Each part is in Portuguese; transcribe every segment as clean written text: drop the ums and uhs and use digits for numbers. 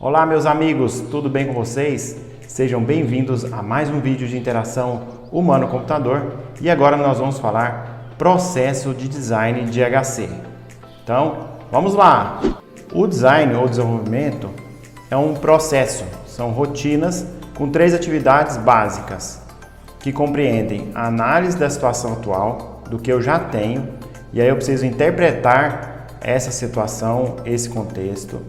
Olá meus amigos, tudo bem com vocês? Sejam bem-vindos a mais um vídeo de interação humano-computador e agora nós vamos falar processo de design de HC. Então, vamos lá! O design ou desenvolvimento é um processo, são rotinas com 3 atividades básicas que compreendem a análise da situação atual, do que eu já tenho, e aí eu preciso interpretar essa situação, esse contexto,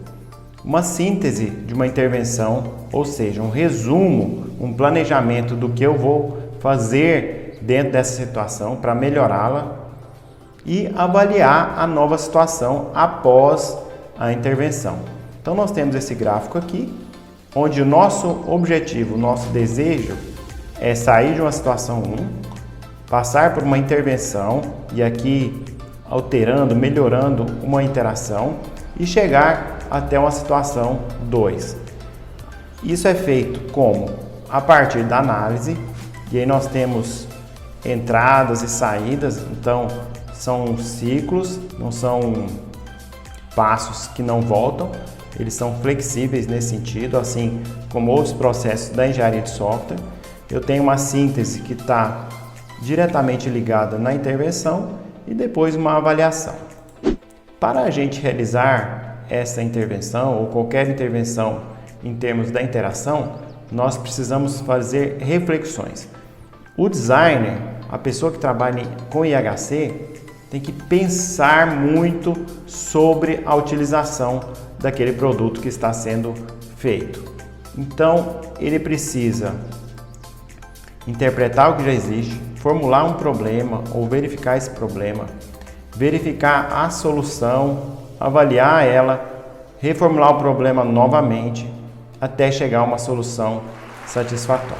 uma síntese de uma intervenção, ou seja, um resumo, um planejamento do que eu vou fazer dentro dessa situação para melhorá-la e avaliar a nova situação após a intervenção. Então nós temos esse gráfico aqui, onde o nosso objetivo, o nosso desejo é sair de uma situação 1, passar por uma intervenção e aqui alterando, melhorando uma interação e chegar até uma situação 2. Isso é feito como? A partir da análise, e aí nós temos entradas e saídas, então são ciclos, não são passos que não voltam, eles são flexíveis nesse sentido, assim como os processos da engenharia de software. Eu tenho uma síntese que está diretamente ligada na intervenção e depois uma avaliação. Para a gente realizar essa intervenção ou qualquer intervenção em termos da interação, nós precisamos fazer reflexões. O designer, a pessoa que trabalha com IHC, tem que pensar muito sobre a utilização daquele produto que está sendo feito. Então, ele precisa interpretar o que já existe, formular um problema ou verificar esse problema, verificar a solução, avaliar ela, reformular o problema novamente até chegar a uma solução satisfatória.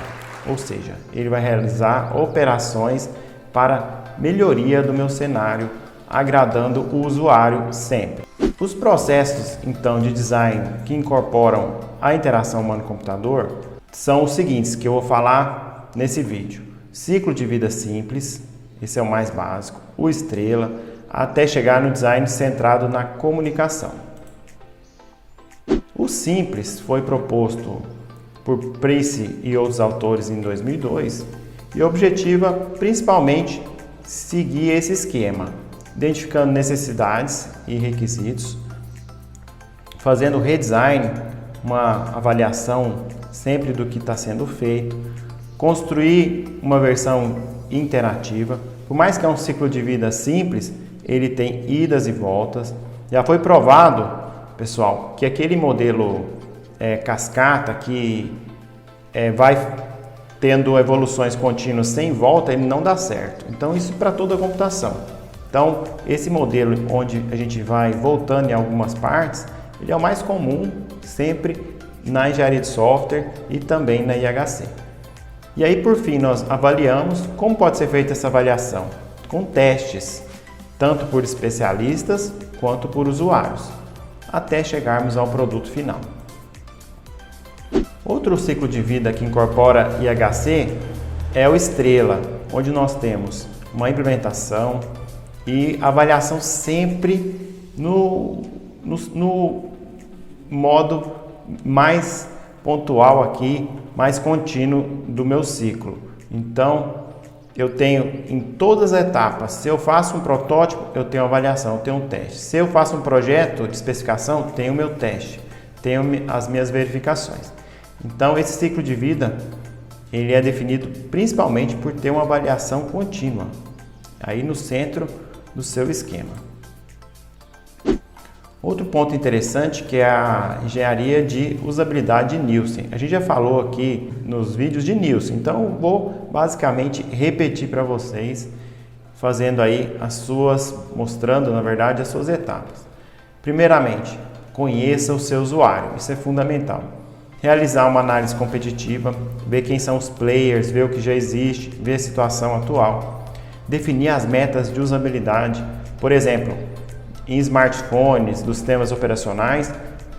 Ou seja, ele vai realizar operações para melhoria do meu cenário, agradando o usuário sempre. Os processos, então, de design que incorporam a interação humano-computador são os seguintes que eu vou falar nesse vídeo. Ciclo de vida simples, esse é o mais básico, o estrela, até chegar no design centrado na comunicação. O simples foi proposto por Price e outros autores em 2002 e objetiva principalmente seguir esse esquema, identificando necessidades e requisitos, fazendo redesign, uma avaliação sempre do que está sendo feito, construir uma versão interativa. Por mais que é um ciclo de vida simples, ele tem idas e voltas. Já foi provado, pessoal, que aquele modelo cascata que vai tendo evoluções contínuas sem volta, ele não dá certo. Então isso para toda a computação. Então esse modelo onde a gente vai voltando em algumas partes, ele é o mais comum sempre na engenharia de software e também na IHC. E aí por fim nós avaliamos como pode ser feita essa avaliação, com testes, tanto por especialistas quanto por usuários, até chegarmos ao produto final. Outro ciclo de vida que incorpora IHC é o estrela, onde nós temos uma implementação e avaliação sempre no modo mais pontual aqui, mais contínuo do meu ciclo. Então, eu tenho em todas as etapas, se eu faço um protótipo, eu tenho avaliação, eu tenho um teste. Se eu faço um projeto de especificação, tenho o meu teste, tenho as minhas verificações. Então, esse ciclo de vida, ele é definido principalmente por ter uma avaliação contínua, aí no centro do seu esquema. Outro ponto interessante que é a engenharia de usabilidade de Nielsen. A gente já falou aqui nos vídeos de Nielsen, então eu vou basicamente repetir para vocês, fazendo aí mostrando na verdade as suas etapas. Primeiramente, conheça o seu usuário, isso é fundamental. Realizar uma análise competitiva, ver quem são os players, ver o que já existe, ver a situação atual. Definir as metas de usabilidade, por exemplo, em smartphones, dos sistemas operacionais,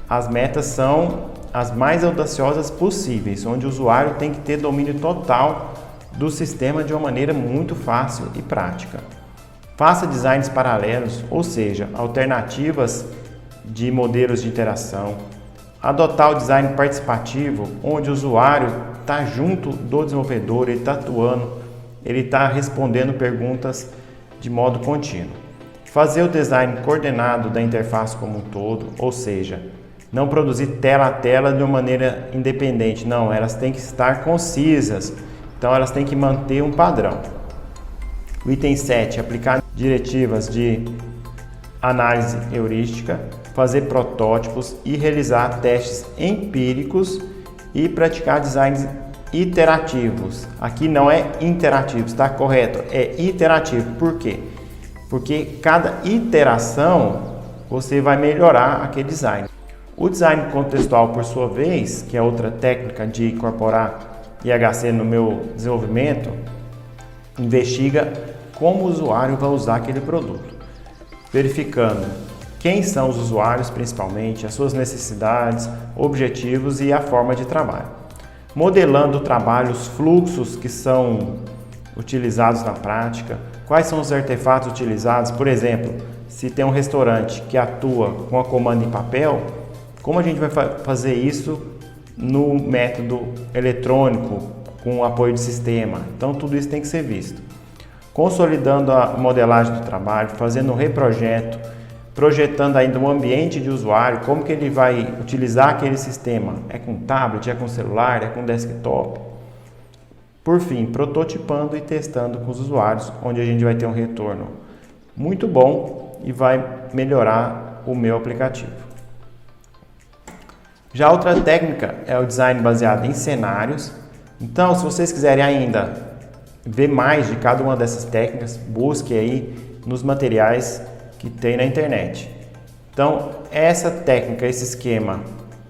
as metas são as mais audaciosas possíveis, onde o usuário tem que ter domínio total do sistema de uma maneira muito fácil e prática. Faça designs paralelos, ou seja, alternativas de modelos de interação. Adotar o design participativo, onde o usuário está junto do desenvolvedor, ele está atuando, ele está respondendo perguntas de modo contínuo. Fazer o design coordenado da interface como um todo, ou seja, não produzir tela a tela de uma maneira independente, não, elas têm que estar concisas, então elas têm que manter um padrão. O item 7, aplicar diretivas de análise heurística, fazer protótipos e realizar testes empíricos e praticar designs iterativos. Aqui não é interativo, está correto, é iterativo. Por quê? Porque cada iteração você vai melhorar aquele design. O design contextual, por sua vez, que é outra técnica de incorporar IHC no meu desenvolvimento, investiga como o usuário vai usar aquele produto, verificando quem são os usuários principalmente, as suas necessidades, objetivos e a forma de trabalho. Modelando o trabalho, os fluxos que são utilizados na prática, quais são os artefatos utilizados, por exemplo, se tem um restaurante que atua com a comanda em papel, como a gente vai fazer isso no método eletrônico, com o apoio de sistema? Então tudo isso tem que ser visto. Consolidando a modelagem do trabalho, fazendo um reprojeto, projetando ainda um ambiente de usuário, como que ele vai utilizar aquele sistema, é com tablet, é com celular, é com desktop. Por fim, prototipando e testando com os usuários, onde a gente vai ter um retorno muito bom e vai melhorar o meu aplicativo. Já outra técnica é o design baseado em cenários. Então, se vocês quiserem ainda ver mais de cada uma dessas técnicas, busque aí nos materiais que tem na internet. Então, essa técnica, esse esquema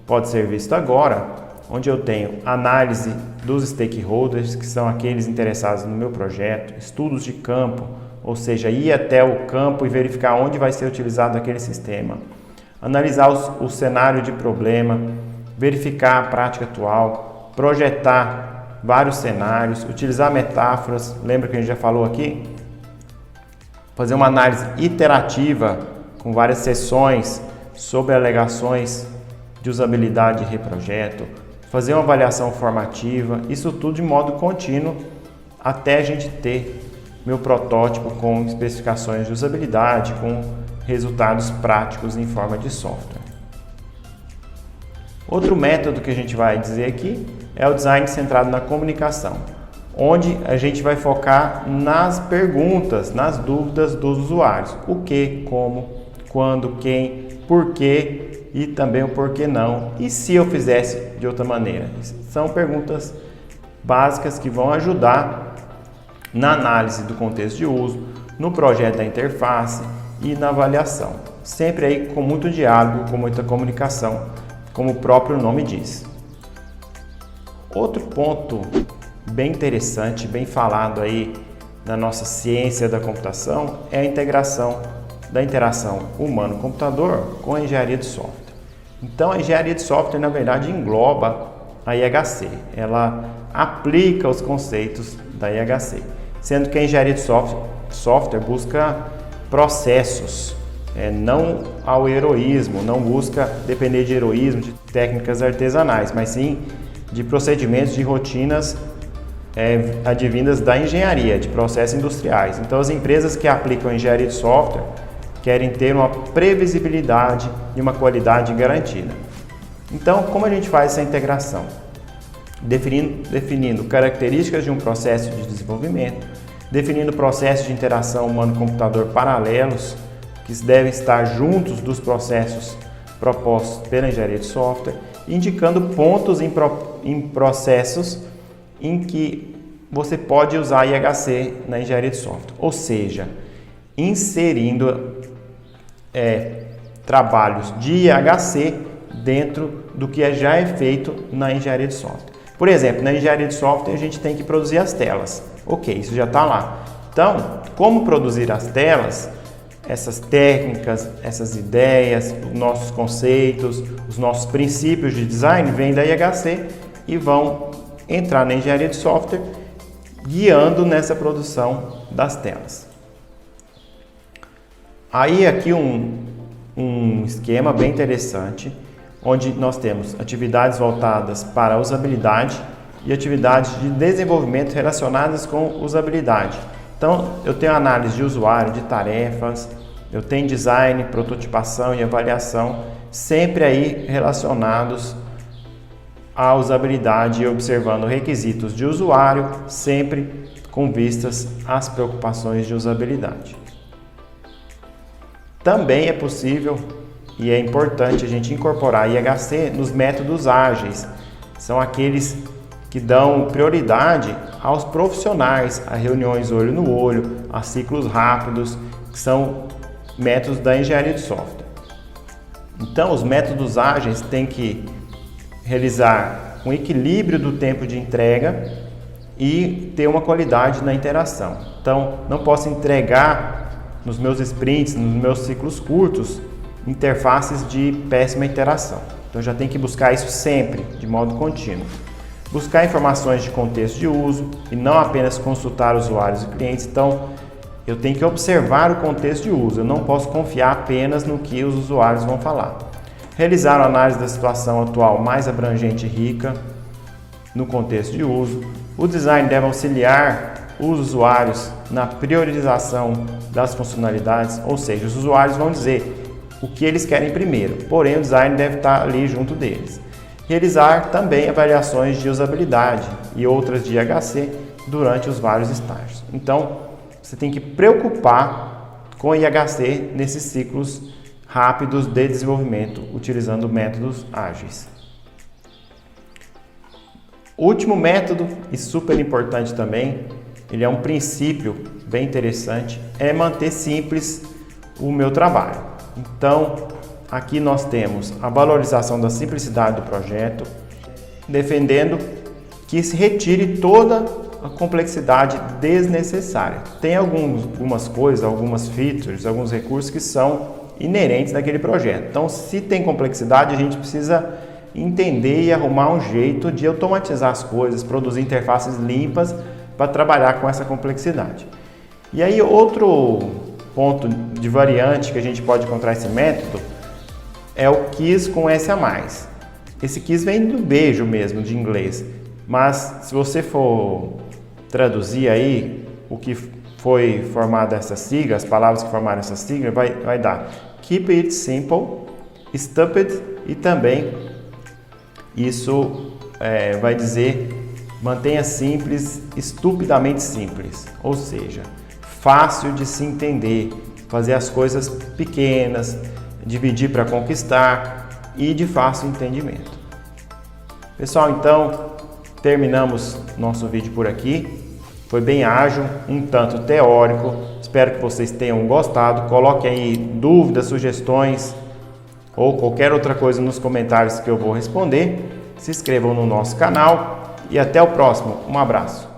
pode ser visto agora, onde eu tenho análise dos stakeholders, que são aqueles interessados no meu projeto, estudos de campo, ou seja, ir até o campo e verificar onde vai ser utilizado aquele sistema, analisar o cenário de problema, verificar a prática atual, projetar vários cenários, utilizar metáforas, lembra que a gente já falou aqui? Fazer uma análise iterativa com várias sessões sobre alegações de usabilidade e reprojeto, fazer uma avaliação formativa, isso tudo de modo contínuo até a gente ter meu protótipo com especificações de usabilidade, com resultados práticos em forma de software. Outro método que a gente vai dizer aqui é o design centrado na comunicação, onde a gente vai focar nas perguntas, nas dúvidas dos usuários. O que, como, quando, quem, por quê e também o porquê não. E se eu fizesse de outra maneira? São perguntas básicas que vão ajudar na análise do contexto de uso, no projeto da interface e na avaliação. Sempre aí com muito diálogo, com muita comunicação, como o próprio nome diz. Outro ponto bem interessante, bem falado aí na nossa ciência da computação é a integração da interação humano-computador com a engenharia de software. Então a engenharia de software na verdade engloba a IHC, ela aplica os conceitos da IHC, sendo que a engenharia de software busca processos, não ao heroísmo, não busca depender de heroísmo, de técnicas artesanais, mas sim de procedimentos, de rotinas advindas da engenharia, de processos industriais. Então as empresas que aplicam a engenharia de software querem ter uma previsibilidade e uma qualidade garantida. Então, como a gente faz essa integração? Definindo características de um processo de desenvolvimento, definindo processos de interação humano-computador paralelos, que devem estar juntos dos processos propostos pela engenharia de software, indicando pontos em processos em que você pode usar IHC na engenharia de software, ou seja, inserindo trabalhos de IHC dentro do que já é feito na engenharia de software. Por exemplo, na engenharia de software a gente tem que produzir as telas. Ok, isso já está lá. Então, como produzir as telas? Essas técnicas, essas ideias, os nossos conceitos, os nossos princípios de design vêm da IHC e vão entrar na engenharia de software, guiando nessa produção das telas. Aí aqui um esquema bem interessante, onde nós temos atividades voltadas para a usabilidade e atividades de desenvolvimento relacionadas com usabilidade. Então, eu tenho análise de usuário, de tarefas, eu tenho design, prototipação e avaliação, sempre aí relacionados à usabilidade e observando requisitos de usuário, sempre com vistas às preocupações de usabilidade. Também é possível e é importante a gente incorporar IHC nos métodos ágeis. São aqueles que dão prioridade aos profissionais, a reuniões olho no olho, a ciclos rápidos, que são métodos da engenharia de software. Então, os métodos ágeis têm que realizar um equilíbrio do tempo de entrega e ter uma qualidade na interação. Então, não posso entregar nos meus sprints, nos meus ciclos curtos, interfaces de péssima interação. Então, já tem que buscar isso sempre, de modo contínuo. Buscar informações de contexto de uso e não apenas consultar usuários e clientes. Então, eu tenho que observar o contexto de uso, eu não posso confiar apenas no que os usuários vão falar. Realizar uma análise da situação atual mais abrangente e rica no contexto de uso. O design deve auxiliar os usuários na priorização das funcionalidades, ou seja, os usuários vão dizer o que eles querem primeiro, porém o design deve estar ali junto deles. Realizar também avaliações de usabilidade e outras de IHC durante os vários estágios. Então, você tem que preocupar com IHC nesses ciclos rápidos de desenvolvimento, utilizando métodos ágeis. O último método, e super importante também, ele é um princípio bem interessante, é manter simples o meu trabalho. Então, aqui nós temos a valorização da simplicidade do projeto, defendendo que se retire toda a complexidade desnecessária. Tem algumas coisas, algumas features, alguns recursos que são inerentes naquele projeto. Então, se tem complexidade, a gente precisa entender e arrumar um jeito de automatizar as coisas, produzir interfaces limpas para trabalhar com essa complexidade. E aí, outro ponto de variante que a gente pode encontrar esse método é o KISS com S a mais. Esse KISS vem do beijo mesmo, de inglês, mas se você for traduzir aí o que foi formado essa sigla, as palavras que formaram essa sigla, vai dar Keep it simple, stupid e também isso vai dizer mantenha simples, estupidamente simples, ou seja, fácil de se entender, fazer as coisas pequenas, dividir para conquistar e de fácil entendimento. Pessoal, então terminamos nosso vídeo por aqui. Foi bem ágil, um tanto teórico. Espero que vocês tenham gostado. Coloquem aí dúvidas, sugestões ou qualquer outra coisa nos comentários que eu vou responder. Se inscrevam no nosso canal e até o próximo. Um abraço.